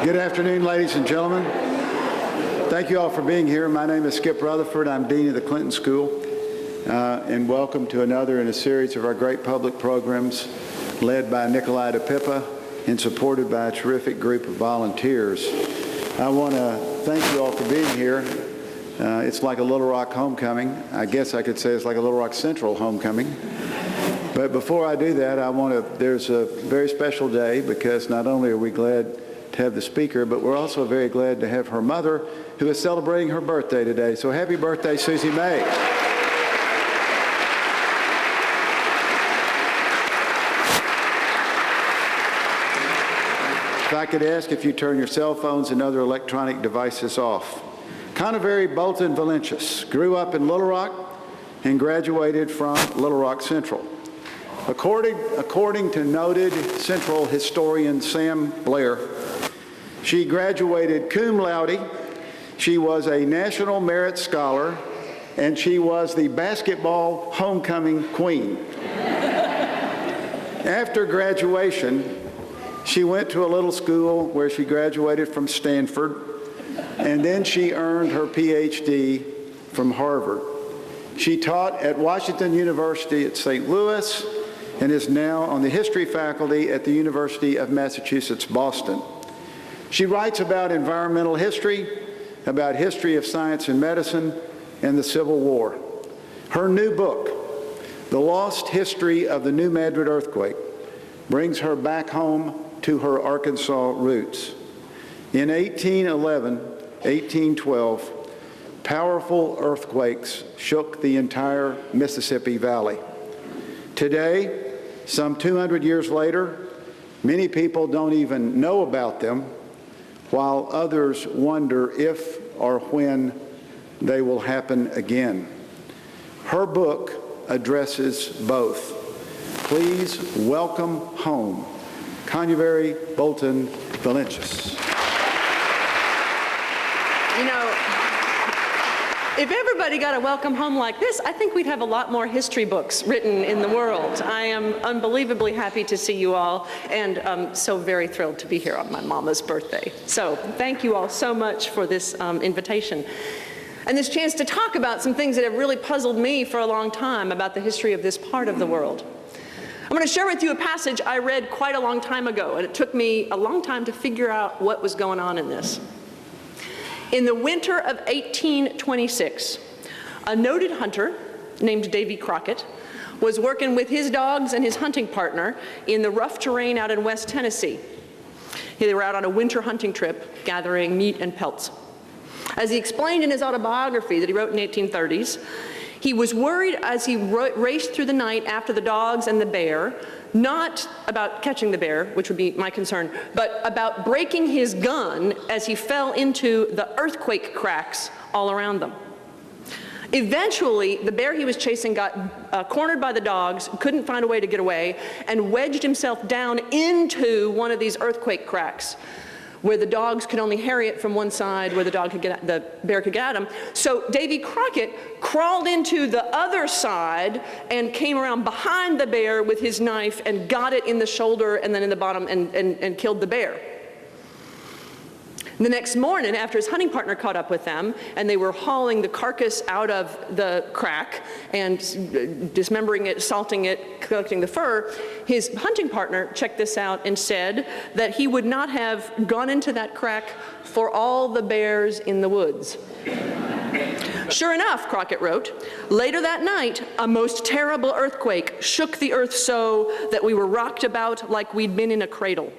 Good afternoon, ladies and gentlemen. Thank you all for being here. My name is Skip Rutherford. I'm Dean of the Clinton School, and welcome to another in a series of our great public programs led by Nikolai DePippa and supported by a terrific group of volunteers. I want to thank you all for being here. It's like a Little Rock homecoming. I guess I could say it's like a Little Rock Central homecoming. But before I do that, there's a very special day because not only are we glad to have the speaker, but we're also very glad to have her mother, who is celebrating her birthday today. So happy birthday, Susie May. If I could ask if you turn your cell phones and other electronic devices off. Conevery Bolton Valencius grew up in Little Rock and graduated from Little Rock Central. According to noted Central historian Sam Blair, she graduated cum laude, she was a National Merit Scholar, and she was the basketball homecoming queen. After graduation, she went to a little school where she graduated from Stanford, and then she earned her PhD from Harvard. She taught at Washington University at St. Louis and is now on the history faculty at the University of Massachusetts, Boston. She writes about environmental history, about history of science and medicine, and the Civil War. Her new book, The Lost History of the New Madrid Earthquake, brings her back home to her Arkansas roots. In 1811, 1812, powerful earthquakes shook the entire Mississippi Valley. Today, some 200 years later, many people don't even know about them, while others wonder if or when they will happen again. Her book addresses both. Please welcome home Conevery Bolton Valencius. You know, if everybody got a welcome home like this, I think we'd have a lot more history books written in the world. I am unbelievably happy to see you all, and I'm so very thrilled to be here on my mama's birthday. So thank you all so much for this invitation and this chance to talk about some things that have really puzzled me for a long time about the history of this part of the world. I'm going to share with you a passage I read quite a long time ago, and it took me a long time to figure out what was going on in this. In the winter of 1826, a noted hunter named Davy Crockett was working with his dogs and his hunting partner in the rough terrain out in West Tennessee. They were out on a winter hunting trip gathering meat and pelts. As he explained in his autobiography that he wrote in the 1830s, he was worried as he raced through the night after the dogs and the bear, not about catching the bear, which would be my concern, but about breaking his gun as he fell into the earthquake cracks all around them. Eventually, the bear he was chasing got cornered by the dogs, couldn't find a way to get away, and wedged himself down into one of these earthquake cracks, where the dogs could only harry it from one side, where the bear could get at him. So Davy Crockett crawled into the other side and came around behind the bear with his knife and got it in the shoulder and then in the bottom and killed the bear. The next morning, after his hunting partner caught up with them, and they were hauling the carcass out of the crack and dismembering it, salting it, collecting the fur, his hunting partner checked this out and said that he would not have gone into that crack for all the bears in the woods. Sure enough, Crockett wrote, later that night, a most terrible earthquake shook the earth so that we were rocked about like we'd been in a cradle.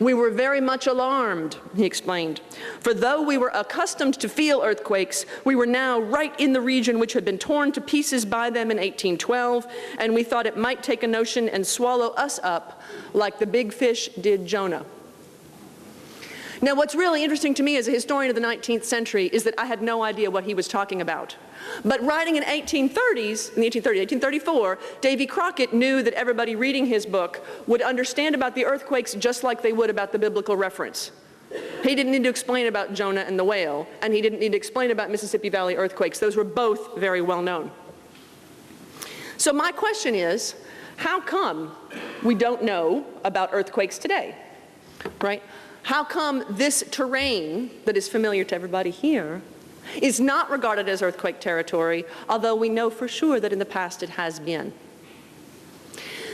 We were very much alarmed, he explained, for though we were accustomed to feel earthquakes, we were now right in the region which had been torn to pieces by them in 1812, and we thought it might take a notion and swallow us up like the big fish did Jonah. Now, what's really interesting to me as a historian of the 19th century is that I had no idea what he was talking about. But writing in 1834, Davy Crockett knew that everybody reading his book would understand about the earthquakes just like they would about the biblical reference. He didn't need to explain about Jonah and the whale, and he didn't need to explain about Mississippi Valley earthquakes. Those were both very well known. So my question is, how come we don't know about earthquakes today, right? How come this terrain that is familiar to everybody here is not regarded as earthquake territory, although we know for sure that in the past it has been?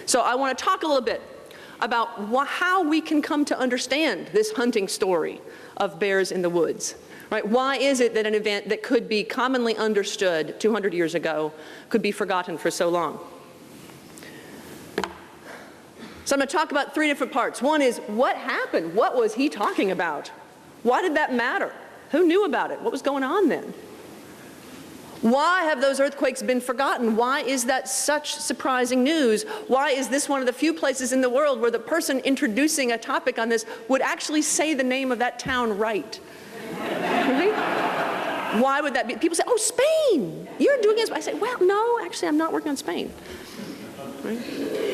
So I want to talk a little bit about how we can come to understand this hunting story of bears in the woods. Right? Why is it that an event that could be commonly understood 200 years ago could be forgotten for so long? So I'm going to talk about three different parts. One is, what happened? What was he talking about? Why did that matter? Who knew about it? What was going on then? Why have those earthquakes been forgotten? Why is that such surprising news? Why is this one of the few places in the world where the person introducing a topic on this would actually say the name of that town right? Right? Why would that be? People say, oh, Spain, you're doing this. I say, well, no, actually, I'm not working on Spain. Right?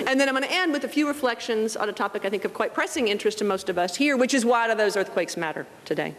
And then I'm going to end with a few reflections on a topic I think of quite pressing interest to most of us here, which is, why do those earthquakes matter today?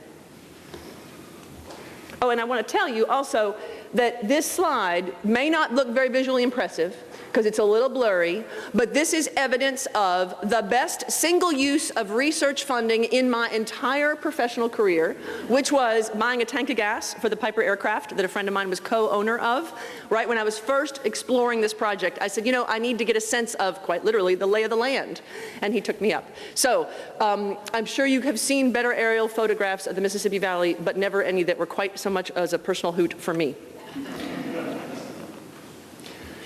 Oh, and I want to tell you also that this slide may not look very visually impressive because it's a little blurry, but this is evidence of the best single use of research funding in my entire professional career, which was buying a tank of gas for the Piper aircraft that a friend of mine was co-owner of. Right when I was first exploring this project, I said, you know, I need to get a sense of, quite literally, the lay of the land. And he took me up. So I'm sure you have seen better aerial photographs of the Mississippi Valley, but never any that were quite so much as a personal hoot for me.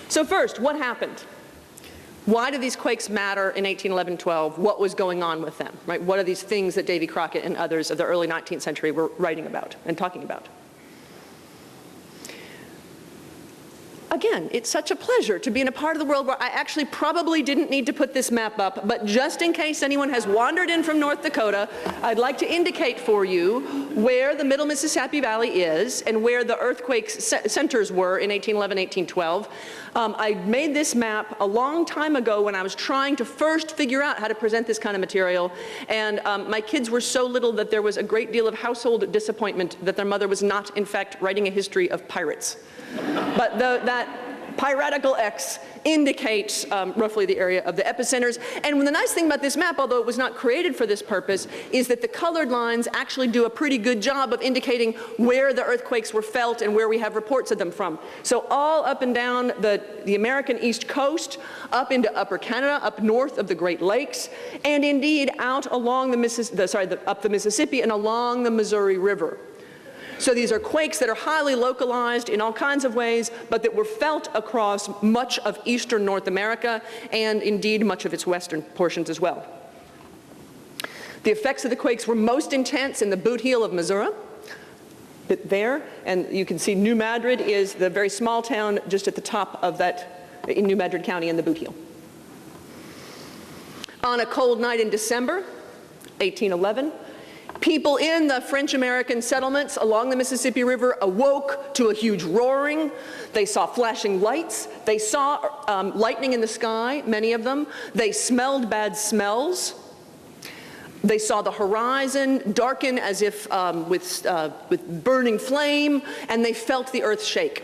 So first, what happened? Why do these quakes matter in 1811-12? What was going on with them? Right? What are these things that Davy Crockett and others of the early 19th century were writing about and talking about? Again, it's such a pleasure to be in a part of the world where I actually probably didn't need to put this map up, but just in case anyone has wandered in from North Dakota, I'd like to indicate for you where the Middle Mississippi Valley is and where the earthquake centers were in 1811, 1812. I made this map a long time ago when I was trying to first figure out how to present this kind of material, and my kids were so little that there was a great deal of household disappointment that their mother was not, in fact, writing a history of pirates. But that piratical X indicates roughly the area of the epicenters. And the nice thing about this map, although it was not created for this purpose, is that the colored lines actually do a pretty good job of indicating where the earthquakes were felt and where we have reports of them from. So all up and down the American East Coast, up into Upper Canada, up north of the Great Lakes, and indeed out along up the Mississippi and along the Missouri River. So these are quakes that are highly localized in all kinds of ways, but that were felt across much of eastern North America and indeed much of its western portions as well. The effects of the quakes were most intense in the boot heel of Missouri, there, and you can see New Madrid is the very small town just at the top of that, in New Madrid County in the boot heel. On a cold night in December, 1811, people in the French-American settlements along the Mississippi River awoke to a huge roaring. They saw flashing lights. They saw lightning in the sky, many of them. They smelled bad smells. They saw the horizon darken as if with burning flame, and they felt the earth shake.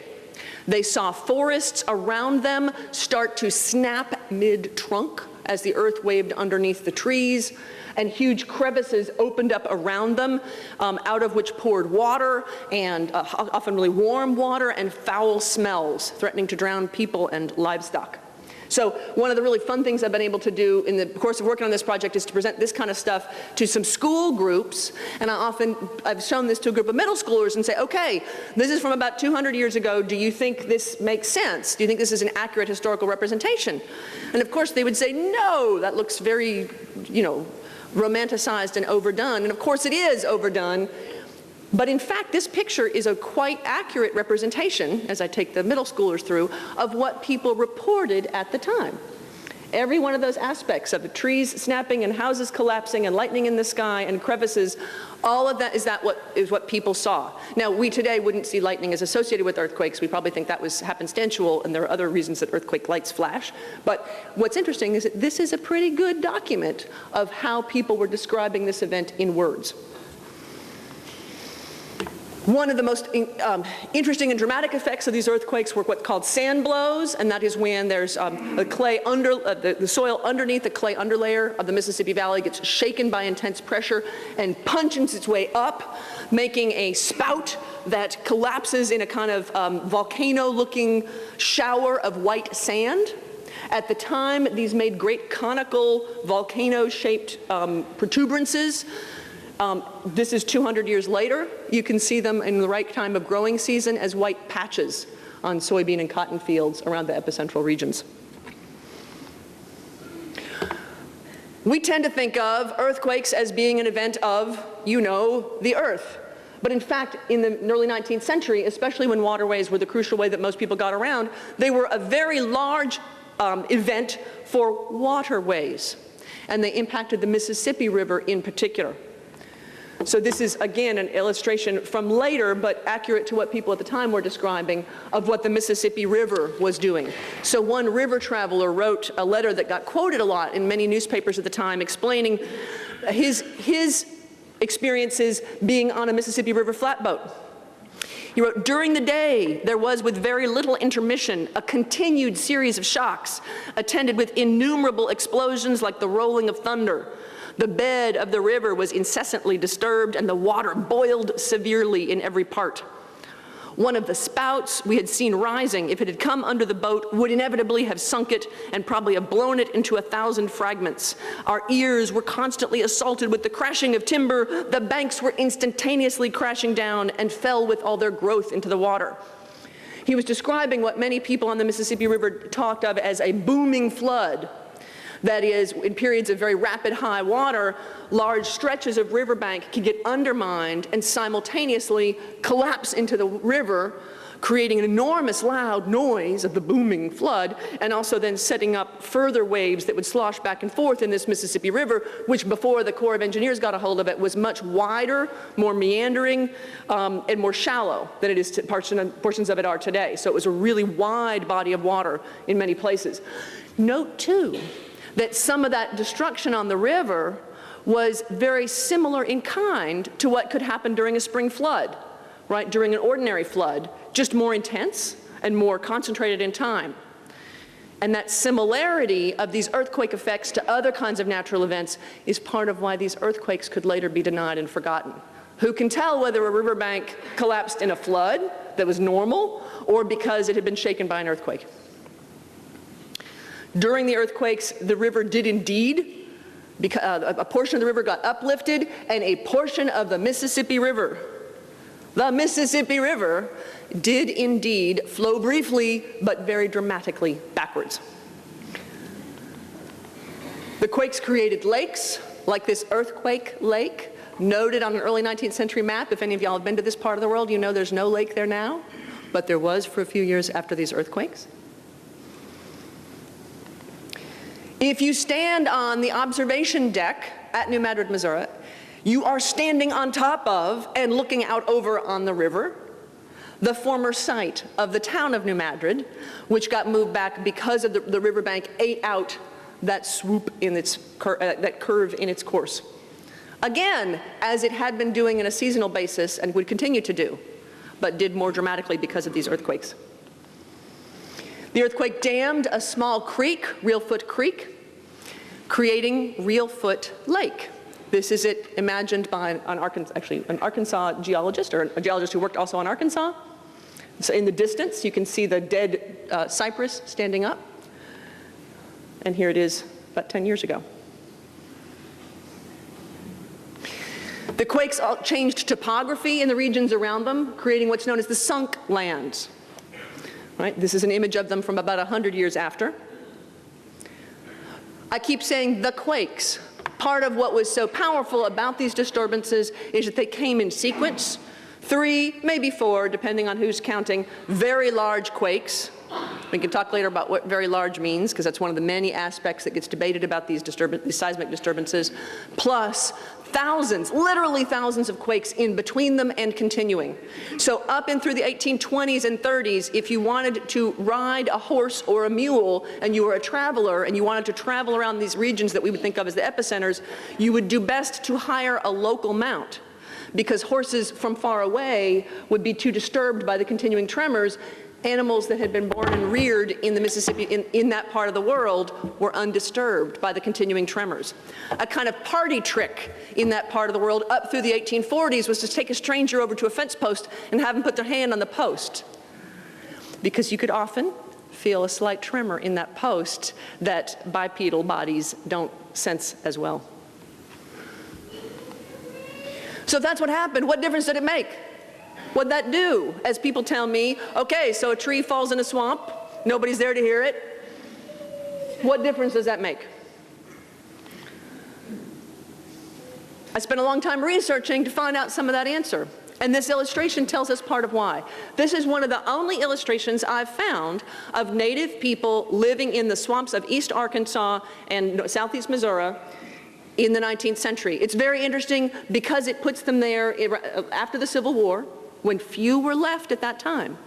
They saw forests around them start to snap mid-trunk as the earth waved underneath the trees, and huge crevices opened up around them, out of which poured water, and often really warm water, and foul smells, threatening to drown people and livestock. So one of the really fun things I've been able to do in the course of working on this project is to present this kind of stuff to some school groups, and I've shown this to a group of middle schoolers and say, okay, this is from about 200 years ago, do you think this makes sense? Do you think this is an accurate historical representation? And of course they would say, no, that looks very, romanticized and overdone, and of course it is overdone, but in fact this picture is a quite accurate representation, as I take the middle schoolers through, of what people reported at the time. Every one of those aspects of the trees snapping and houses collapsing and lightning in the sky and crevices, all of that is what people saw. Now, we today wouldn't see lightning as associated with earthquakes. We probably think that was happenstantial, and there are other reasons that earthquake lights flash. But what's interesting is that this is a pretty good document of how people were describing this event in words. One of the most interesting and dramatic effects of these earthquakes were what's called sand blows, and that is when there's the soil underneath the clay underlayer of the Mississippi Valley gets shaken by intense pressure and punches its way up, making a spout that collapses in a kind of volcano-looking shower of white sand. At the time, these made great conical volcano-shaped protuberances. This is 200 years later. You can see them in the right time of growing season as white patches on soybean and cotton fields around the epicentral regions. We tend to think of earthquakes as being an event of, the earth. But in fact, in the early 19th century, especially when waterways were the crucial way that most people got around, they were a very large event for waterways. And they impacted the Mississippi River in particular. So this is, again, an illustration from later, but accurate to what people at the time were describing, of what the Mississippi River was doing. So one river traveler wrote a letter that got quoted a lot in many newspapers at the time, explaining his experiences being on a Mississippi River flatboat. He wrote, "During the day, there was, with very little intermission, a continued series of shocks, attended with innumerable explosions like the rolling of thunder. The bed of the river was incessantly disturbed, and the water boiled severely in every part. One of the spouts we had seen rising, if it had come under the boat, would inevitably have sunk it and probably have blown it into 1,000 fragments. Our ears were constantly assaulted with the crashing of timber. The banks were instantaneously crashing down and fell with all their growth into the water." He was describing what many people on the Mississippi River talked of as a booming flood. That is, in periods of very rapid high water, large stretches of riverbank can get undermined and simultaneously collapse into the river, creating an enormous loud noise of the booming flood, and also then setting up further waves that would slosh back and forth in this Mississippi River, which before the Corps of Engineers got a hold of it was much wider, more meandering, and more shallow than it is portions of it are today. So it was a really wide body of water in many places. Note, too, that some of that destruction on the river was very similar in kind to what could happen during a spring flood, right? During an ordinary flood, just more intense and more concentrated in time. And that similarity of these earthquake effects to other kinds of natural events is part of why these earthquakes could later be denied and forgotten. Who can tell whether a riverbank collapsed in a flood that was normal or because it had been shaken by an earthquake? During the earthquakes, the river did indeed, a portion of the river got uplifted, and a portion of the Mississippi River did indeed flow briefly, but very dramatically backwards. The quakes created lakes, like this earthquake lake, noted on an early 19th century map. If any of y'all have been to this part of the world, you know there's no lake there now, but there was for a few years after these earthquakes. If you stand on the observation deck at New Madrid, Missouri, you are standing on top of and looking out over on the river, the former site of the town of New Madrid, which got moved back because of the riverbank ate out that swoop in its that curve in its course. Again, as it had been doing on a seasonal basis and would continue to do, but did more dramatically because of these earthquakes. The earthquake dammed a small creek, Reelfoot Creek, creating Reelfoot Lake. This is it imagined by an Arkansas geologist, or a geologist who worked also on Arkansas. So in the distance, you can see the dead cypress standing up. And here it is about 10 years ago. The quakes changed topography in the regions around them, creating what's known as the sunk lands. Right? This is an image of them from about 100 years after. I keep saying the quakes. Part of what was so powerful about these disturbances is that they came in sequence. 3, maybe 4, depending on who's counting, very large quakes. We can talk later about what very large means, because that's one of the many aspects that gets debated about these seismic disturbances, plus thousands, literally thousands of quakes in between them and continuing. So up and through the 1820s and 30s, if you wanted to ride a horse or a mule and you were a traveler and you wanted to travel around these regions that we would think of as the epicenters, you would do best to hire a local mount. because horses from far away would be too disturbed by the continuing tremors. Animals that had been born and reared in the Mississippi, in that part of the world, were undisturbed by the continuing tremors. A kind of party trick in that part of the world up through the 1840s was to take a stranger over to a fence post and have them put their hand on the post, because you could often feel a slight tremor in that post that bipedal bodies don't sense as well. So if that's what happened, what difference did it make? What'd that do? As people tell me, okay, so a tree falls in a swamp, nobody's there to hear it. What difference does that make? I spent a long time researching to find out some of that answer. And this illustration tells us part of why. This is one of the only illustrations I've found of native people living in the swamps of East Arkansas and southeast Missouri in the 19th century. It's very interesting because it puts them there after the Civil War, when few were left at that time.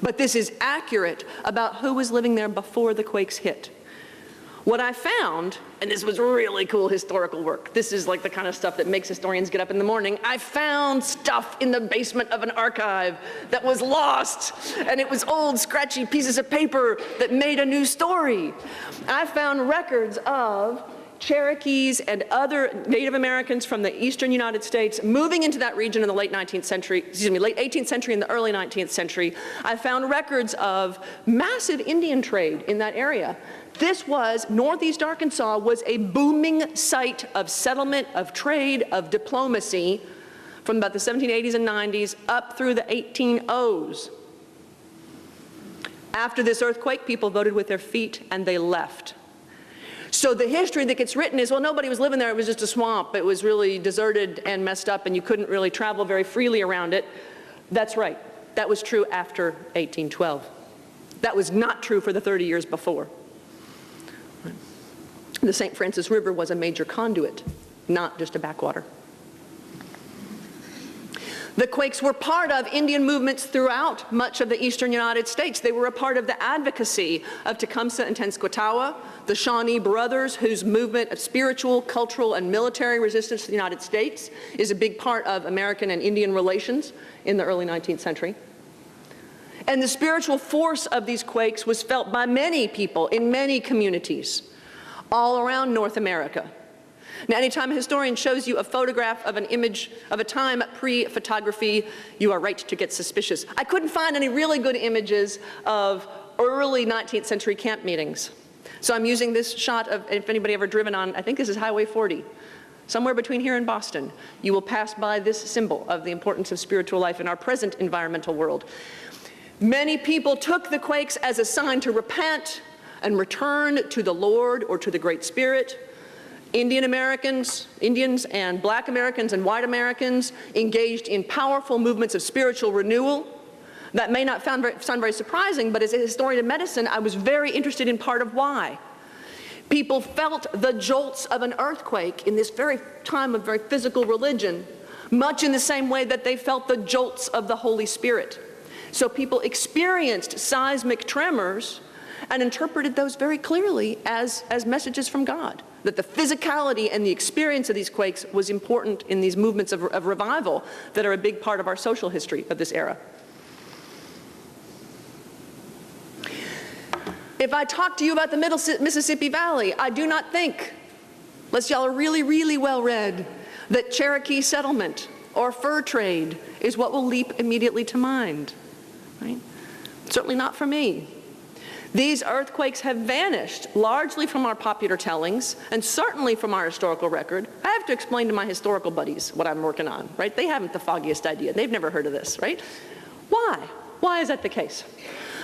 But this is accurate about who was living there before the quakes hit. What I found, and this was really cool historical work, this is like the kind of stuff that makes historians get up in the morning. I found stuff in the basement of an archive that was lost, and it was old scratchy pieces of paper that made a new story. I found records of Cherokees and other Native Americans from the eastern United States moving into that region in the late 19th century, late 18th century and the early 19th century. I found records of massive Indian trade in that area. This was, northeast Arkansas was a booming site of settlement, of trade, of diplomacy from about the 1780s and 90s up through the 1800s. After this earthquake, people voted with their feet and they left. So the history that gets written is, well, nobody was living there, it was just a swamp. It was really deserted and messed up and you couldn't really travel very freely around it. That's right. That was true after 1812. That was not true for the 30 years before. The St. Francis River was a major conduit, not just a backwater. The quakes were part of Indian movements throughout much of the eastern United States. They were a part of the advocacy of Tecumseh and Tenskwatawa, the Shawnee brothers, whose movement of spiritual, cultural, and military resistance to the United States is a big part of American and Indian relations in the early 19th century. And the spiritual force of these quakes was felt by many people in many communities all around North America. Now, anytime a historian shows you a photograph of an image of a time pre-photography, you are right to get suspicious. I couldn't find any really good images of early 19th century camp meetings. So I'm using this shot of, if anybody ever driven on, I think this is Highway 40, somewhere between here and Boston, you will pass by this symbol of the importance of spiritual life in our present environmental world. Many people took the quakes as a sign to repent and return to the Lord or to the Great Spirit. Indians and Black Americans and white Americans engaged in powerful movements of spiritual renewal. That may not sound very surprising, but as a historian of medicine, I was very interested in part of why. People felt the jolts of an earthquake in this very time of very physical religion, much in the same way that they felt the jolts of the Holy Spirit. So people experienced seismic tremors and interpreted those very clearly as messages from God. That the physicality and the experience of these quakes was important in these movements of revival that are a big part of our social history of this era. If I talk to you about the Middle Mississippi Valley, I do not think, unless y'all are really, really well read, that Cherokee settlement or fur trade is what will leap immediately to mind, right? Certainly not for me. These earthquakes have vanished largely from our popular tellings and certainly from our historical record. I have to explain to my historical buddies what I'm working on, right? They haven't the foggiest idea. They've never heard of this, right? Why? Why is that the case?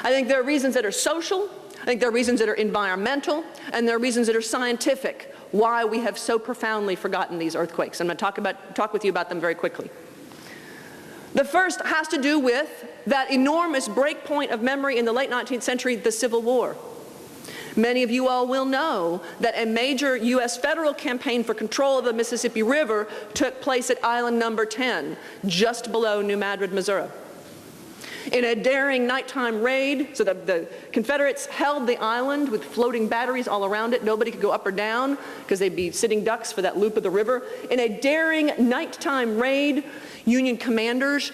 I think there are reasons that are social, I think there are reasons that are environmental, and there are reasons that are scientific, why we have so profoundly forgotten these earthquakes. I'm going to talk with you about them very quickly. The first has to do with that enormous breakpoint of memory in the late 19th century, the Civil War. Many of you all will know that a major U.S. federal campaign for control of the Mississippi River took place at Island Number 10, just below New Madrid, Missouri. In a daring nighttime raid, so the Confederates held the island with floating batteries all around it. Nobody could go up or down because they'd be sitting ducks for that loop of the river. In a daring nighttime raid, Union commanders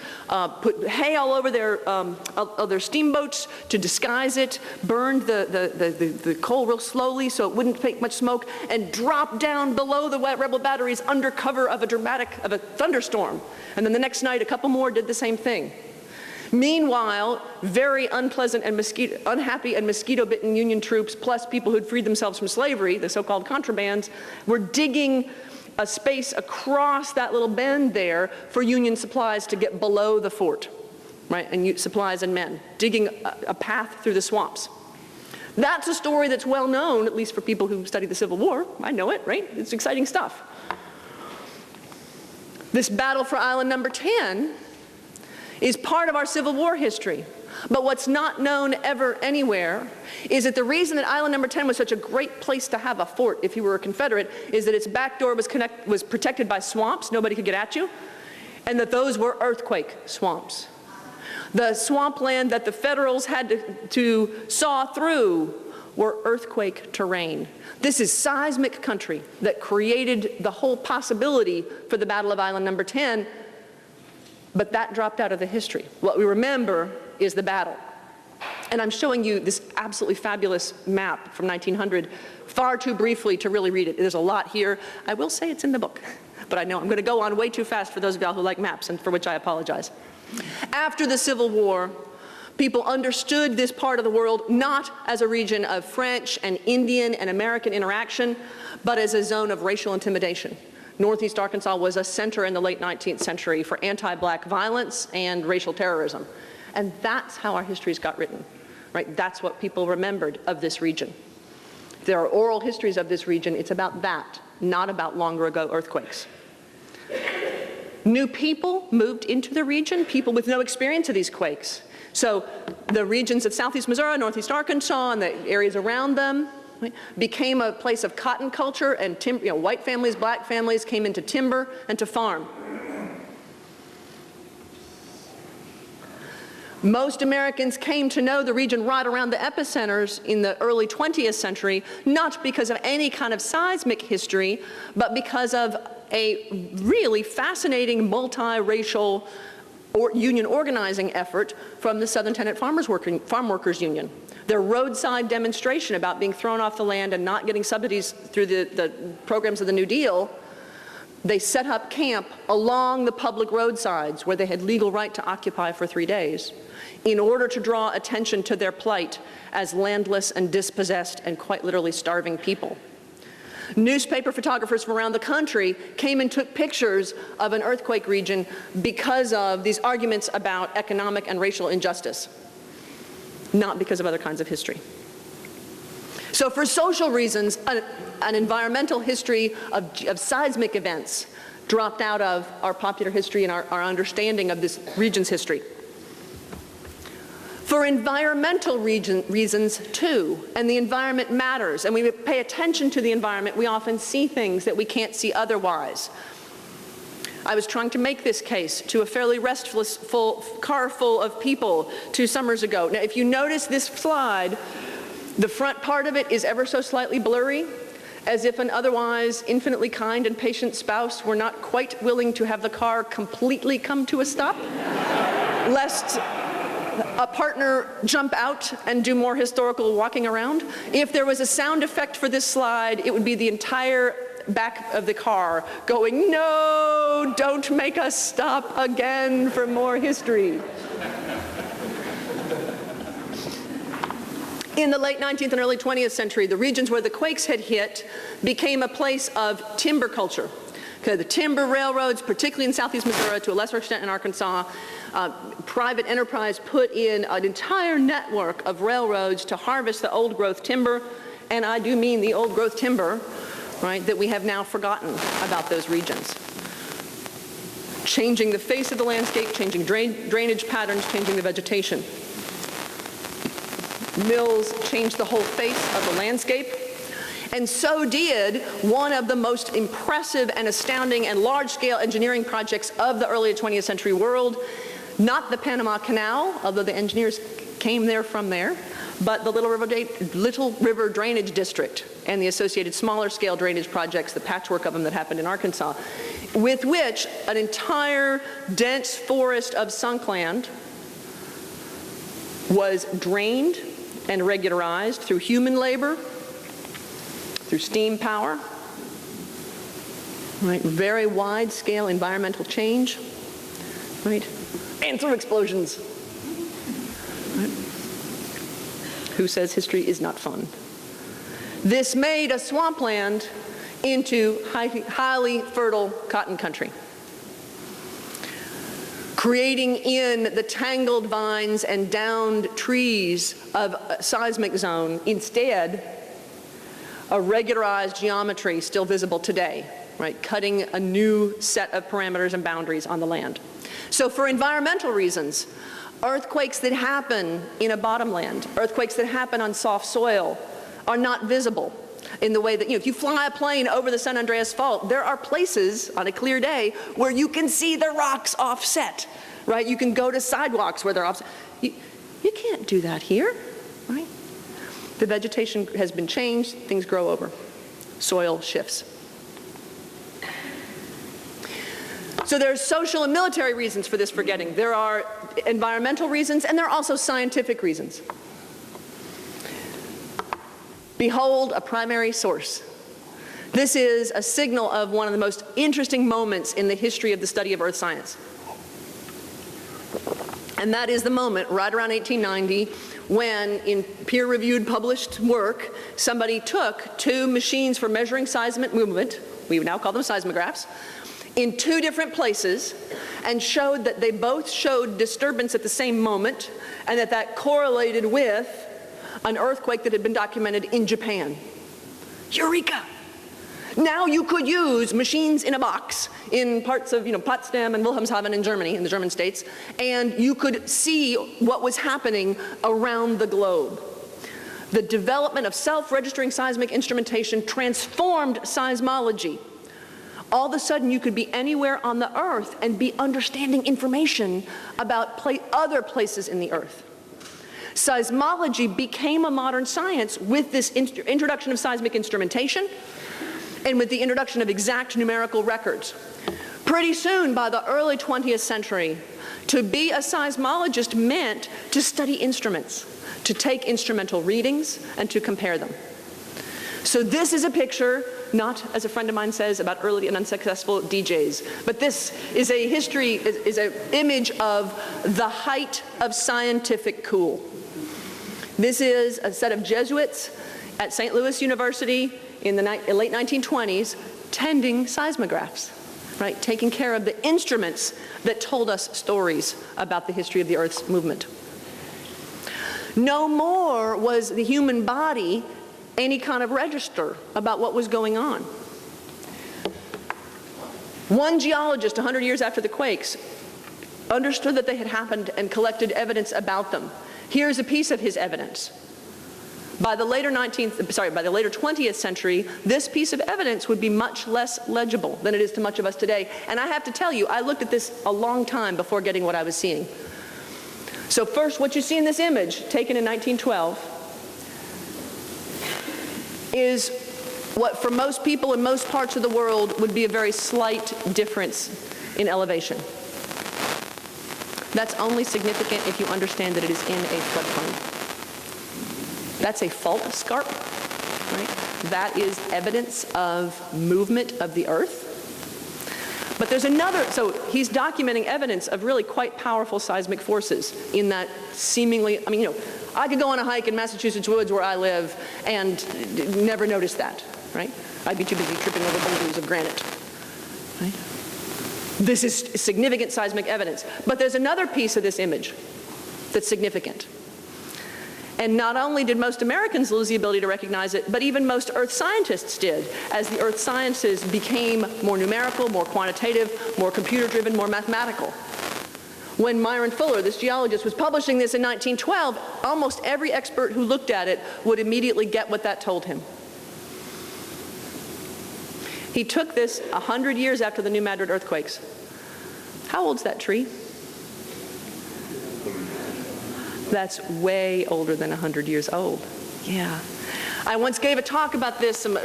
put hay all over their steamboats to disguise it, burned the coal real slowly so it wouldn't make much smoke, and dropped down below the rebel batteries under cover of a thunderstorm. And then the next night, a couple more did the same thing. Meanwhile, very unpleasant and unhappy and mosquito-bitten Union troops, plus people who'd freed themselves from slavery, the so-called contrabands, were digging a space across that little bend there for Union supplies to get below the fort, right? And supplies and men, digging a path through the swamps. That's a story that's well known, at least for people who study the Civil War. I know it, right? It's exciting stuff. This battle for Island Number 10 is part of our Civil War history. But what's not known ever anywhere is that the reason that Island Number 10 was such a great place to have a fort if you were a Confederate is that its back door was protected by swamps, nobody could get at you, and that those were earthquake swamps. The swampland that the Federals had to saw through were earthquake terrain. This is seismic country that created the whole possibility for the Battle of Island Number 10, but that dropped out of the history. What we remember is the battle. And I'm showing you this absolutely fabulous map from 1900, far too briefly to really read it. There's a lot here. I will say it's in the book, but I know I'm going to go on way too fast for those of y'all who like maps, and for which I apologize. After the Civil War, people understood this part of the world not as a region of French and Indian and American interaction, but as a zone of racial intimidation. Northeast Arkansas was a center in the late 19th century for anti-black violence and racial terrorism. And that's how our histories got written, right? That's what people remembered of this region. There are oral histories of this region. It's about that, not about longer ago earthquakes. New people moved into the region, people with no experience of these quakes. So the regions of southeast Missouri, northeast Arkansas, and the areas around them, right, became a place of cotton culture, and white families, black families came into timber and to farm. Most Americans came to know the region right around the epicenters in the early 20th century, not because of any kind of seismic history, but because of a really fascinating multiracial union organizing effort from the Southern Tenant Farm Workers Union. Their roadside demonstration about being thrown off the land and not getting subsidies through the programs of the New Deal, they set up camp along the public roadsides where they had legal right to occupy for 3 days in order to draw attention to their plight as landless and dispossessed and quite literally starving people. Newspaper photographers from around the country came and took pictures of an earthquake region because of these arguments about economic and racial injustice, not because of other kinds of history. So for social reasons, an environmental history of seismic events dropped out of our popular history and our understanding of this region's history. For environmental reasons too, and the environment matters, and we pay attention to the environment, we often see things that we can't see otherwise. I was trying to make this case to a fairly restless car full of people 2 summers ago. Now, if you notice this slide, the front part of it is ever so slightly blurry, as if an otherwise infinitely kind and patient spouse were not quite willing to have the car completely come to a stop, lest a partner jump out and do more historical walking around. If there was a sound effect for this slide, it would be the entire back of the car going, "No, don't make us stop again for more history." In the late 19th and early 20th century, the regions where the quakes had hit became a place of timber culture. Okay, the timber railroads, particularly in southeast Missouri, to a lesser extent in Arkansas, private enterprise put in an entire network of railroads to harvest the old-growth timber, and I do mean the old-growth timber, right, that we have now forgotten about those regions. Changing the face of the landscape, changing drainage patterns, changing the vegetation. Mills changed the whole face of the landscape, and so did one of the most impressive and astounding and large-scale engineering projects of the early 20th century world, Not the Panama Canal, although the engineers came there from there, but the Little River Drainage District and the associated smaller scale drainage projects, the patchwork of them that happened in Arkansas, with which an entire dense forest of sunk land was drained and regularized through human labor, through steam power, right? Very wide scale environmental change, right? And through explosions. Right? Who says history is not fun? This made a swampland into highly fertile cotton country, creating in the tangled vines and downed trees of a seismic zone instead a regularized geometry still visible today, right? Cutting a new set of parameters and boundaries on the land. So for environmental reasons, earthquakes that happen in a bottomland, earthquakes that happen on soft soil, are not visible in the way that, if you fly a plane over the San Andreas Fault, there are places on a clear day where you can see the rocks offset, right? You can go to sidewalks where they're offset. You can't do that here, right? The vegetation has been changed, things grow over, soil shifts. So there are social and military reasons for this forgetting. There are environmental reasons, and there are also scientific reasons. Behold a primary source. This is a signal of one of the most interesting moments in the history of the study of earth science. And that is the moment right around 1890 when, in peer-reviewed published work, somebody took two machines for measuring seismic movement, we would now call them seismographs, in two different places and showed that they both showed disturbance at the same moment and that correlated with an earthquake that had been documented in Japan. Eureka! Now you could use machines in a box in parts of Potsdam and Wilhelmshaven in Germany, in the German states, and you could see what was happening around the globe. The development of self-registering seismic instrumentation transformed seismology. All of a sudden, you could be anywhere on the Earth and be understanding information about other places in the Earth. Seismology became a modern science with this introduction of seismic instrumentation and with the introduction of exact numerical records. Pretty soon, by the early 20th century, to be a seismologist meant to study instruments, to take instrumental readings and to compare them. So this is a picture, not, as a friend of mine says, about early and unsuccessful DJs, but this is a history, is an image of the height of scientific cool. This is a set of Jesuits at St. Louis University in the late 1920s tending seismographs, right? Taking care of the instruments that told us stories about the history of the Earth's movement. No more was the human body any kind of register about what was going on. One geologist 100 years after the quakes understood that they had happened and collected evidence about them. Here's a piece of his evidence. By the later 20th century, this piece of evidence would be much less legible than it is to much of us today. And I have to tell you, I looked at this a long time before getting what I was seeing. So first, what you see in this image, taken in 1912, is what for most people in most parts of the world would be a very slight difference in elevation. That's only significant if you understand that it is in a floodplain. That's a fault scarp, right? That is evidence of movement of the Earth. But there's another, so he's documenting evidence of really quite powerful seismic forces in that seemingly, I could go on a hike in Massachusetts woods where I live and never notice that, right? I'd be too busy tripping over boulders of granite, right? This is significant seismic evidence. But there's another piece of this image that's significant. And not only did most Americans lose the ability to recognize it, but even most earth scientists did, as the earth sciences became more numerical, more quantitative, more computer-driven, more mathematical. When Myron Fuller, this geologist, was publishing this in 1912, almost every expert who looked at it would immediately get what that told him. He took this 100 years after the New Madrid earthquakes. How old's that tree? That's way older than 100 years old. Yeah. I once gave a talk about this, some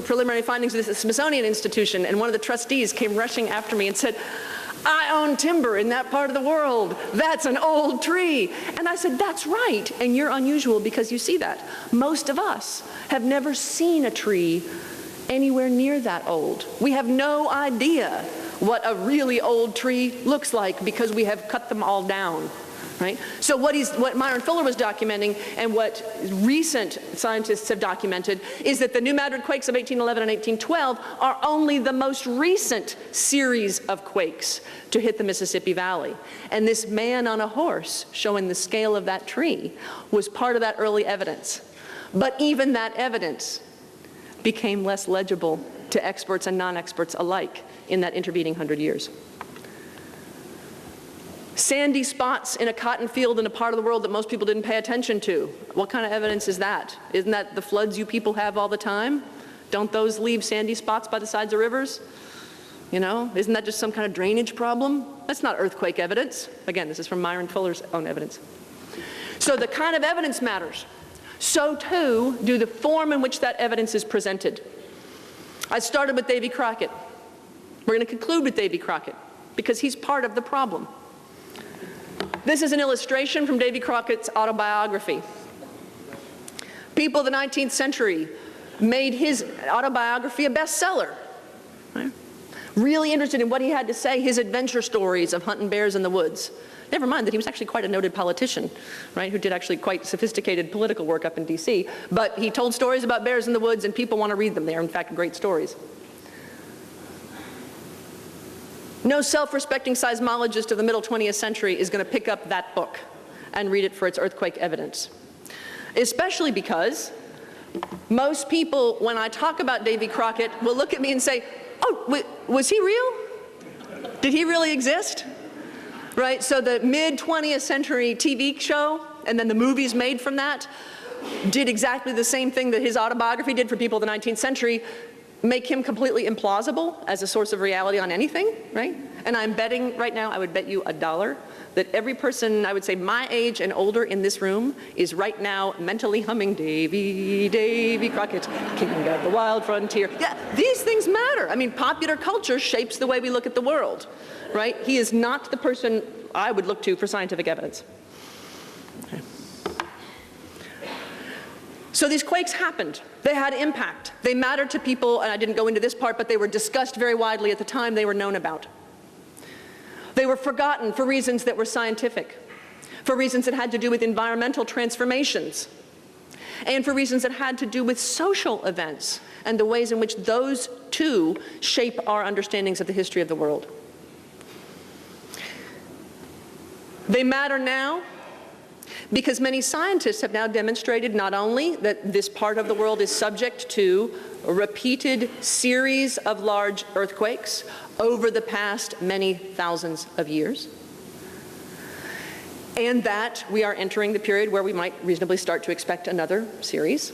preliminary findings of the Smithsonian Institution, and one of the trustees came rushing after me and said, I own timber in that part of the world. That's an old tree. And I said, that's right, and you're unusual because you see that. Most of us have never seen a tree anywhere near that old. We have no idea what a really old tree looks like because we have cut them all down. Right? So what Myron Fuller was documenting and what recent scientists have documented is that the New Madrid quakes of 1811 and 1812 are only the most recent series of quakes to hit the Mississippi Valley. And this man on a horse showing the scale of that tree was part of that early evidence. But even that evidence became less legible to experts and non-experts alike in that intervening 100 years. Sandy spots in a cotton field in a part of the world that most people didn't pay attention to. What kind of evidence is that? Isn't that the floods you people have all the time? Don't those leave sandy spots by the sides of rivers? You know, isn't that just some kind of drainage problem? That's not earthquake evidence. Again, this is from Myron Fuller's own evidence. So the kind of evidence matters. So too do the form in which that evidence is presented. I started with Davy Crockett. We're going to conclude with Davy Crockett because he's part of the problem. This is an illustration from Davy Crockett's autobiography. People of the 19th century made his autobiography a bestseller. Right? Really interested in what he had to say, his adventure stories of hunting bears in the woods. Never mind that he was actually quite a noted politician, right, who did actually quite sophisticated political work up in DC. But he told stories about bears in the woods, and people want to read them. They are, in fact, great stories. No self-respecting seismologist of the middle 20th century is going to pick up that book and read it for its earthquake evidence. Especially because most people, when I talk about Davy Crockett, will look at me and say, oh, was he real? Did he really exist? Right, so the mid-20th century TV show, and then the movies made from that, did exactly the same thing that his autobiography did for people of the 19th century, make him completely implausible as a source of reality on anything, right? And I'm betting right now, I would bet you $1 that every person, I would say my age and older in this room, is right now mentally humming Davy, Davy Crockett, king of the wild frontier. Yeah, these things matter. I mean, popular culture shapes the way we look at the world, right? He is not the person I would look to for scientific evidence. Okay. So these quakes happened. They had impact. They mattered to people, and I didn't go into this part, but they were discussed very widely at the time. They were known about. They were forgotten for reasons that were scientific, for reasons that had to do with environmental transformations, and for reasons that had to do with social events and the ways in which those two shape our understandings of the history of the world. They matter now because many scientists have now demonstrated not only that this part of the world is subject to a repeated series of large earthquakes over the past many thousands of years, and that we are entering the period where we might reasonably start to expect another series,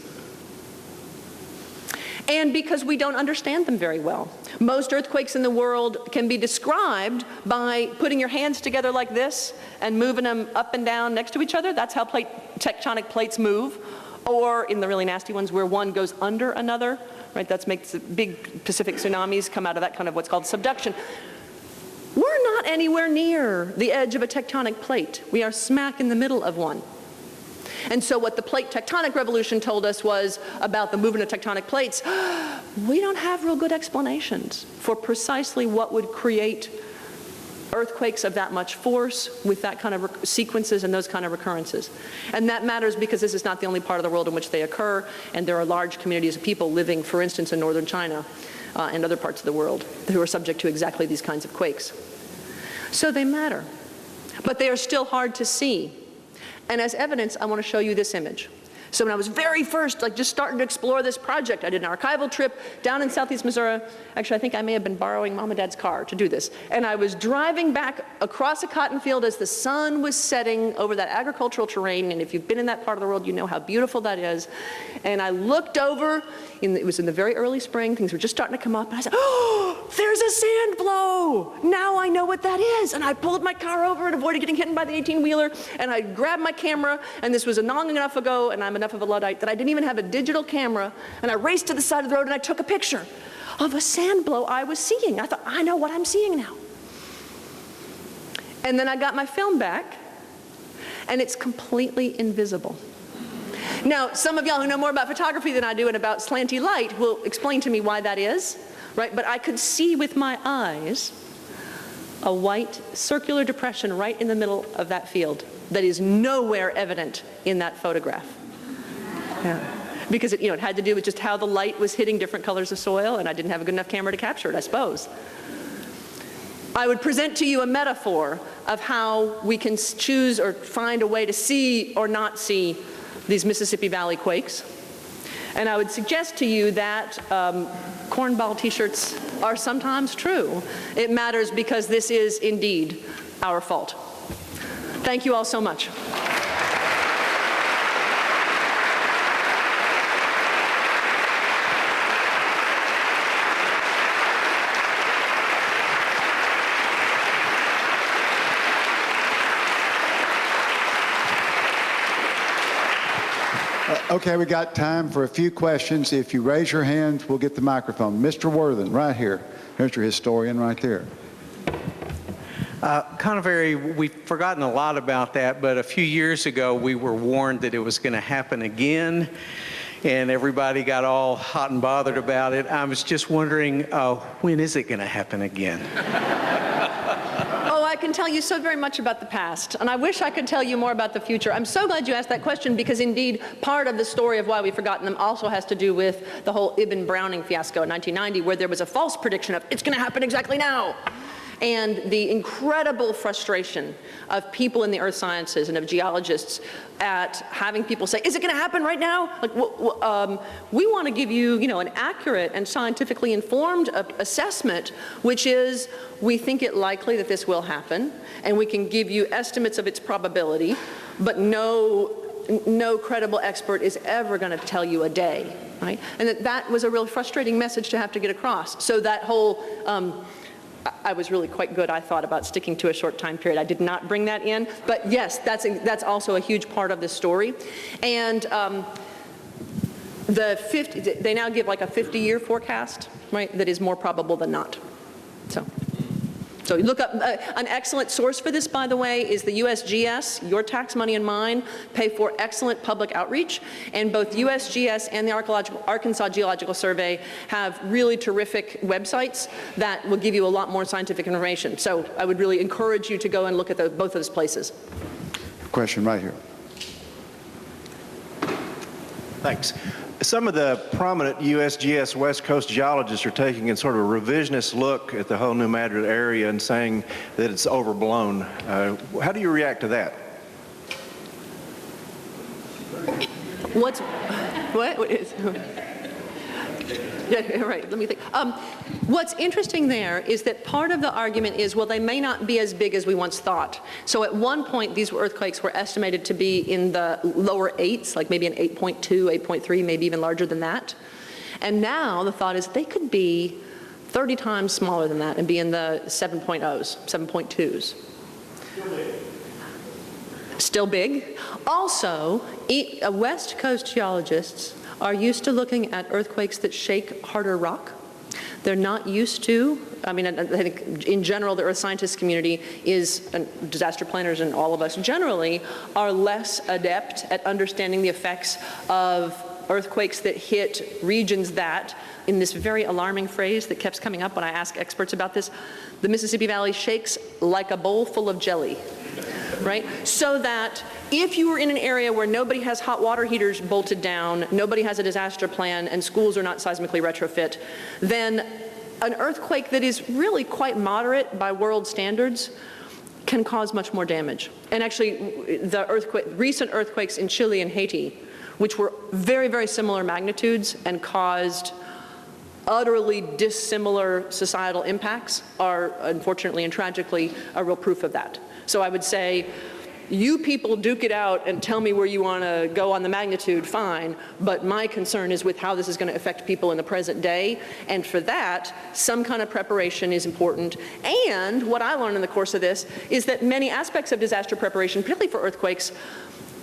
and because we don't understand them very well. Most earthquakes in the world can be described by putting your hands together like this and moving them up and down next to each other. That's how tectonic plates move. Or in the really nasty ones where one goes under another, right? That makes the big Pacific tsunamis come out of that kind of what's called subduction. We're not anywhere near the edge of a tectonic plate. We are smack in the middle of one. And so what the plate tectonic revolution told us was about the movement of tectonic plates, we don't have real good explanations for precisely what would create earthquakes of that much force with that kind of sequences and those kind of recurrences. And that matters because this is not the only part of the world in which they occur, and there are large communities of people living, for instance, in northern China and other parts of the world who are subject to exactly these kinds of quakes. So they matter, but they are still hard to see. And as evidence, I want to show you this image. So when I was very first, just starting to explore this project, I did an archival trip down in southeast Missouri. Actually, I think I may have been borrowing Mom and Dad's car to do this. And I was driving back across a cotton field as the sun was setting over that agricultural terrain. And if you've been in that part of the world, you know how beautiful that is. And I looked over, it was in the very early spring, things were just starting to come up. And I said, oh, there's a sand blow. Now I know know what that is. And I pulled my car over and avoided getting hit by the 18-wheeler, and I grabbed my camera, and this was long enough ago, and I'm enough of a Luddite that I didn't even have a digital camera, and I raced to the side of the road and I took a picture of a sand blow I was seeing. I thought, I know what I'm seeing now. And then I got my film back, and it's completely invisible. Now, some of y'all who know more about photography than I do and about slanty light will explain to me why that is, right? But I could see with my eyes a white circular depression right in the middle of that field that is nowhere evident in that photograph. Yeah. Because it had to do with just how the light was hitting different colors of soil, and I didn't have a good enough camera to capture it, I suppose. I would present to you a metaphor of how we can choose or find a way to see or not see these Mississippi Valley quakes. And I would suggest to you that Cornball Tshirts are sometimes true. It matters because this is indeed our fault. Thank you all so much. Okay, we got time for a few questions. If you raise your hand, we'll get the microphone. Mr. Worthen, right here. Here's your historian right there. Conevery, we've forgotten a lot about that, but a few years ago we were warned that it was going to happen again, and everybody got all hot and bothered about it. I was just wondering, when is it going to happen again? I can tell you so very much about the past, and I wish I could tell you more about the future. I'm so glad you asked that question, because indeed part of the story of why we've forgotten them also has to do with the whole Ibn Browning fiasco in 1990, where there was a false prediction of it's going to happen exactly now. And the incredible frustration of people in the earth sciences and of geologists at having people say, is it going to happen right now? Like, we want to give you, an accurate and scientifically informed assessment, which is, we think it likely that this will happen, and we can give you estimates of its probability, but no credible expert is ever going to tell you a day, right? And that was a real frustrating message to have to get across. So that whole, I was really quite good, I thought, about sticking to a short time period. I did not bring that in, but yes, that's also a huge part of this story. And they now give like a 50-year forecast, right, that is more probable than not. So you look up, an excellent source for this, by the way, is the USGS. Your tax money and mine pay for excellent public outreach, and both USGS and the Arkansas Geological Survey have really terrific websites that will give you a lot more scientific information. So I would really encourage you to go and look at both those places. Question right here. Thanks. Some of the prominent USGS West Coast geologists are taking a sort of a revisionist look at the whole New Madrid area and saying that it's overblown. How do you react to that? What is? Yeah, right, let me think. What's interesting there is that part of the argument is, well, they may not be as big as we once thought. So at one point, these earthquakes were estimated to be in the lower 8s, like maybe an 8.2, 8.3, maybe even larger than that. And now the thought is they could be 30 times smaller than that and be in the 7.0s, 7.2s. Still big. Also, West Coast geologists are used to looking at earthquakes that shake harder rock. They're not used to, I think in general the earth scientist community is, and disaster planners and all of us generally, are less adept at understanding the effects of earthquakes that hit regions that, in this very alarming phrase that keeps coming up when I ask experts about this, the Mississippi Valley shakes like a bowl full of jelly. Right? So that if you were in an area where nobody has hot water heaters bolted down, nobody has a disaster plan, and schools are not seismically retrofit, then an earthquake that is really quite moderate by world standards can cause much more damage. And actually, recent earthquakes in Chile and Haiti, which were very, very similar magnitudes and caused utterly dissimilar societal impacts, are unfortunately and tragically a real proof of that. So I would say you people duke it out and tell me where you want to go on the magnitude, fine, but my concern is with how this is going to affect people in the present day, and for that, some kind of preparation is important. And what I learned in the course of this is that many aspects of disaster preparation, particularly for earthquakes,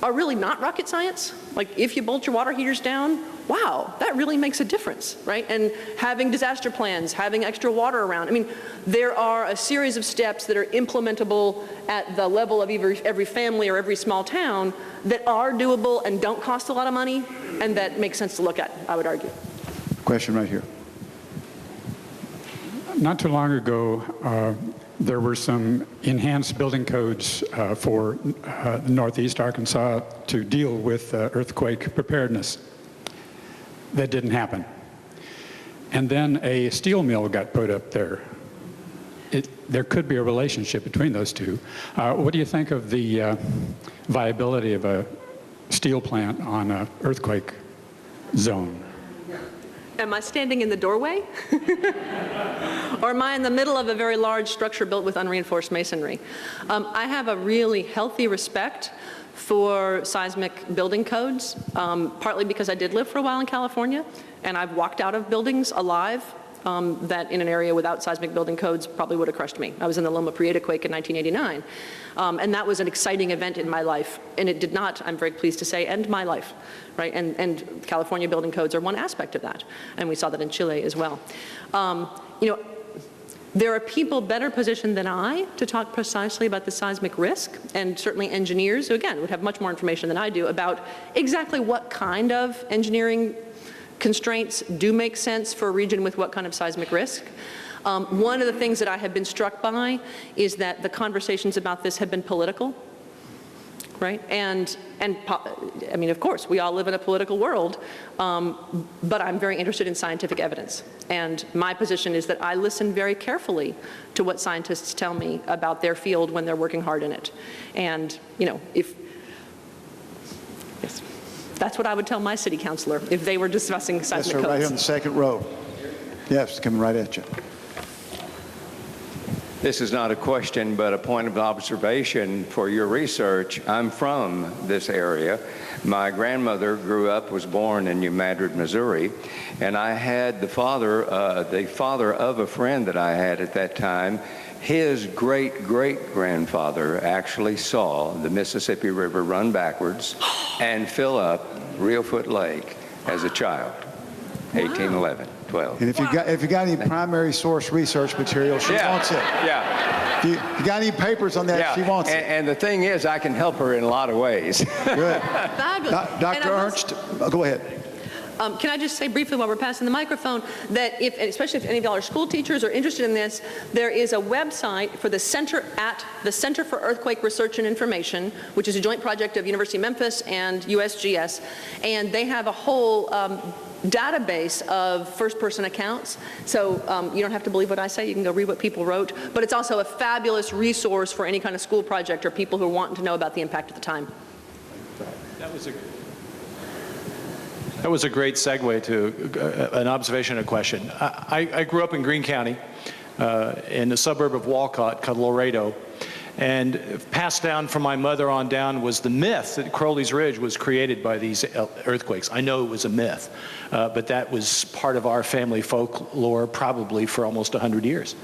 are really not rocket science. Like, if you bolt your water heaters down, wow, that really makes a difference, right? And having disaster plans, having extra water around. I mean, there are a series of steps that are implementable at the level of every family or every small town that are doable and don't cost a lot of money, and that makes sense to look at, I would argue. Question right here. Not too long ago, there were some enhanced building codes for Northeast Arkansas to deal with earthquake preparedness. That didn't happen. And then a steel mill got put up there. There could be a relationship between those two. What do you think of the viability of a steel plant on an earthquake zone? Am I standing in the doorway? Or am I in the middle of a very large structure built with unreinforced masonry? I have a really healthy respect for seismic building codes, partly because I did live for a while in California, and I've walked out of buildings alive that in an area without seismic building codes probably would have crushed me. I was in the Loma Prieta quake in 1989, and that was an exciting event in my life, and it did not, I'm very pleased to say, end my life, right? And California building codes are one aspect of that, and we saw that in Chile as well. You know, there are people better positioned than I to talk precisely about the seismic risk, and certainly engineers who, again, would have much more information than I do about exactly what kind of engineering constraints do make sense for a region with what kind of seismic risk. One of the things that I have been struck by is that the conversations about this have been political, right? And I mean, of course, we all live in a political world, but I'm very interested in scientific evidence. And my position is that I listen very carefully to what scientists tell me about their field when they're working hard in it. And, you know, yes. That's what I would tell my city councilor if they were discussing seismic codes. Right here on the second row. Yes, coming right at you. This is not a question, but a point of observation for your research. I'm from this area. My grandmother was born in New Madrid, Missouri, and I had the father of a friend that I had at that time. His great-great-grandfather actually saw the Mississippi River run backwards and fill up Reelfoot Lake as a child, 1811. 12. And if you got any primary source research material, she wants it. Yeah. If you got any papers on that, she wants it. And the thing is, I can help her in a lot of ways. Good. Fabulous. Dr. Ernst, go ahead. Can I just say briefly while we're passing the microphone that especially if any of y'all are school teachers or interested in this, there is a website for the Center for Earthquake Research and Information, which is a joint project of University of Memphis and USGS, and they have a whole database of first-person accounts. So you don't have to believe what I say. You can go read what people wrote. But it's also a fabulous resource for any kind of school project or people who are wanting to know about the impact at the time. That was a great segue to an observation and a question. I grew up in Greene County, in the suburb of Walcott called Laredo. And passed down from my mother on down was the myth that Crowleys Ridge was created by these earthquakes. I know it was a myth, but that was part of our family folklore probably for almost 100 years.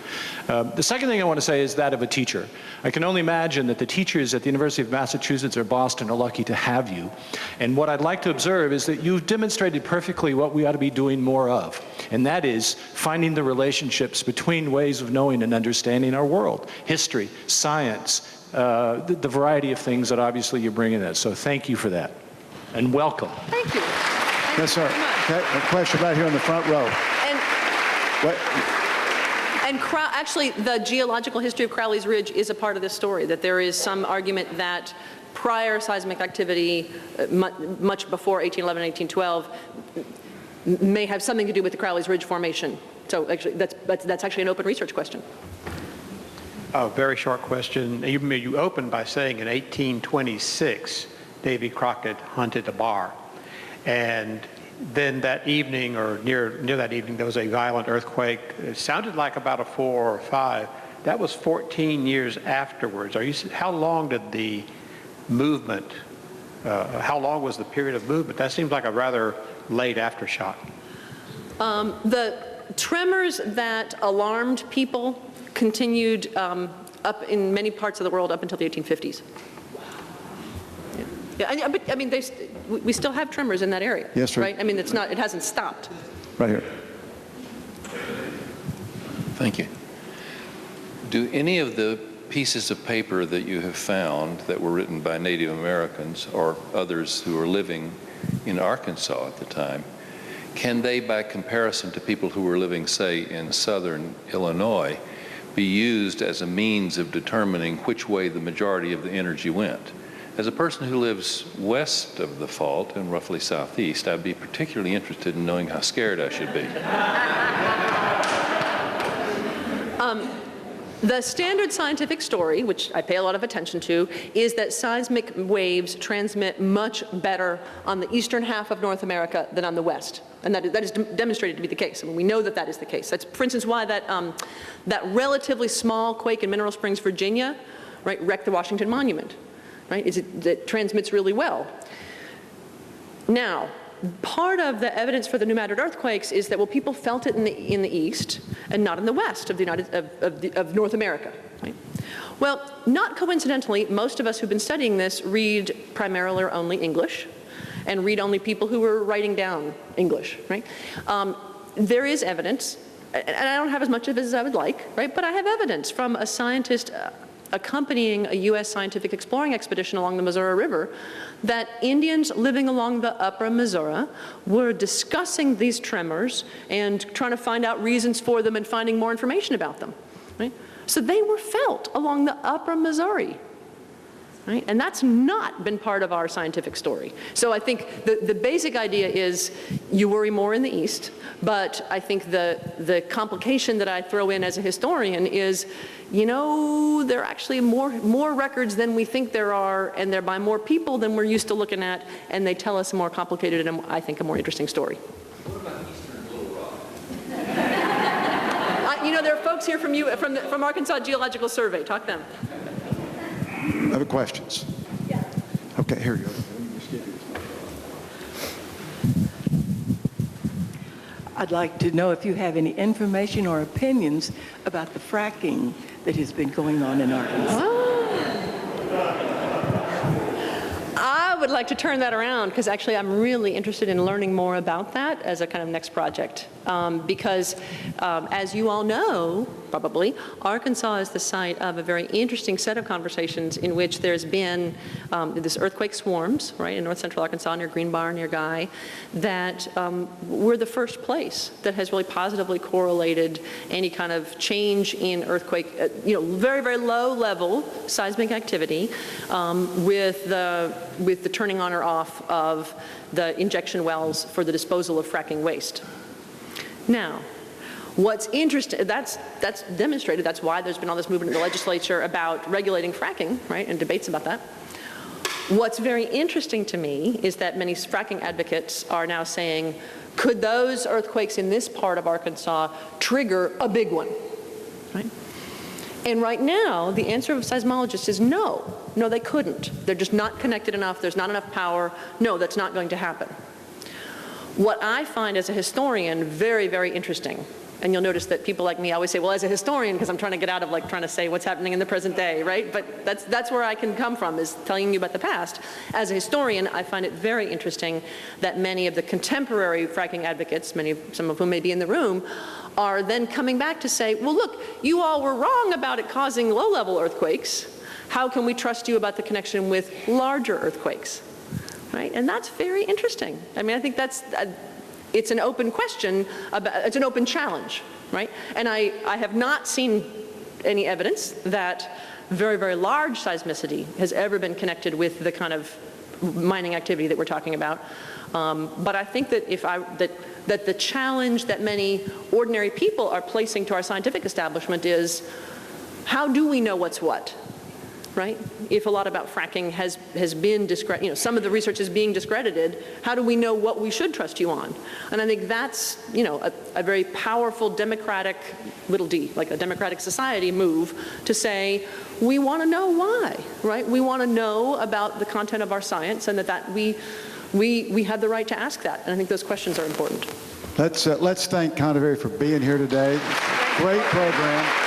The second thing I want to say is that of a teacher. I can only imagine that the teachers at the University of Massachusetts or Boston are lucky to have you. And what I'd like to observe is that you've demonstrated perfectly what we ought to be doing more of, and that is finding the relationships between ways of knowing and understanding our world, history, science, the variety of things that obviously you bring in it. So thank you for that, and welcome. Thank you. Yes, sir. Okay, a question right here in the front row. Actually, the geological history of Crowleys Ridge is a part of this story, that there is some argument that prior seismic activity, much before 1811, 1812, may have something to do with the Crowleys Ridge formation. So actually, that's actually an open research question. A very short question. You opened by saying in 1826, Davy Crockett hunted a bar. And then that evening, or near that evening, there was a violent earthquake. It sounded like about a 4 or 5. That was 14 years afterwards. How long did the movement? How long was the period of movement? That seems like a rather late aftershock. The tremors that alarmed people continued up in many parts of the world up until the 1850s. Yeah, but I mean, we still have tremors in that area. Yes, sir. Right? I mean, it hasn't stopped. Right here. Thank you. Do any of the pieces of paper that you have found that were written by Native Americans or others who were living in Arkansas at the time, can they, by comparison to people who were living, say, in southern Illinois, be used as a means of determining which way the majority of the energy went? As a person who lives west of the fault and roughly southeast, I'd be particularly interested in knowing how scared I should be. The standard scientific story, which I pay a lot of attention to, is that seismic waves transmit much better on the eastern half of North America than on the west. And that is demonstrated to be the case. I mean, we know that that is the case. That's, for instance, why that relatively small quake in Mineral Springs, Virginia, right, wrecked the Washington Monument, right? It transmits really well. Now, part of the evidence for the New Madrid earthquakes is that, well, people felt it in the east and not in the west of North America. Right? Well, not coincidentally, most of us who've been studying this read primarily or only English, and read only people who were writing down English. Right? There is evidence, and I don't have as much of it as I would like, right? But I have evidence from a scientist accompanying a U.S. scientific exploring expedition along the Missouri River that Indians living along the upper Missouri were discussing these tremors and trying to find out reasons for them and finding more information about them. Right? So they were felt along the upper Missouri. Right? And that's not been part of our scientific story. So I think the basic idea is you worry more in the east, but I think the complication that I throw in as a historian is, you know, there are actually more records than we think there are, and they're by more people than we're used to looking at, and they tell us a more complicated and, I think, a more interesting story. What about eastern Little Rock? You know, there are folks here from Arkansas Geological Survey. Talk to them. Other questions? Yeah. Okay, here you go. I'd like to know if you have any information or opinions about the fracking that has been going on in Arkansas. I would like to turn that around because actually I'm really interested in learning more about that as a kind of next project. Because as you all know, probably, Arkansas is the site of a very interesting set of conversations in which there's been this earthquake swarms, right, in north central Arkansas near Green Bar, near Guy, that were the first place that has really positively correlated any kind of change in earthquake, very, very low level seismic activity with the turning on or off of the injection wells for the disposal of fracking waste. Now, what's interesting, that's demonstrated, that's why there's been all this movement in the legislature about regulating fracking, right, and debates about that. What's very interesting to me is that many fracking advocates are now saying, could those earthquakes in this part of Arkansas trigger a big one, right? And right now, the answer of seismologists is no. No, they couldn't. They're just not connected enough. There's not enough power. No, that's not going to happen. What I find as a historian very, very interesting, and you'll notice that people like me always say, well, as a historian, because I'm trying to get out of like trying to say what's happening in the present day, right? But that's where I can come from, is telling you about the past. As a historian, I find it very interesting that many of the contemporary fracking advocates, some of whom may be in the room, are then coming back to say, well, look, you all were wrong about it causing low-level earthquakes. How can we trust you about the connection with larger earthquakes? Right? And that's very interesting. I mean, I think that's, it's an open question, it's an open challenge, right? And I have not seen any evidence that very, very large seismicity has ever been connected with the kind of mining activity that we're talking about. But I think that that the challenge that many ordinary people are placing to our scientific establishment is, how do we know what's what? right? If a lot about fracking has been some of the research is being discredited, how do we know what we should trust you on? And I think that's, a very powerful democratic, little d, like a democratic society move to say, we want to know why, right? We want to know about the content of our science, and that we have the right to ask that. And I think those questions are important. Let's thank Conevery for being here today. Great program.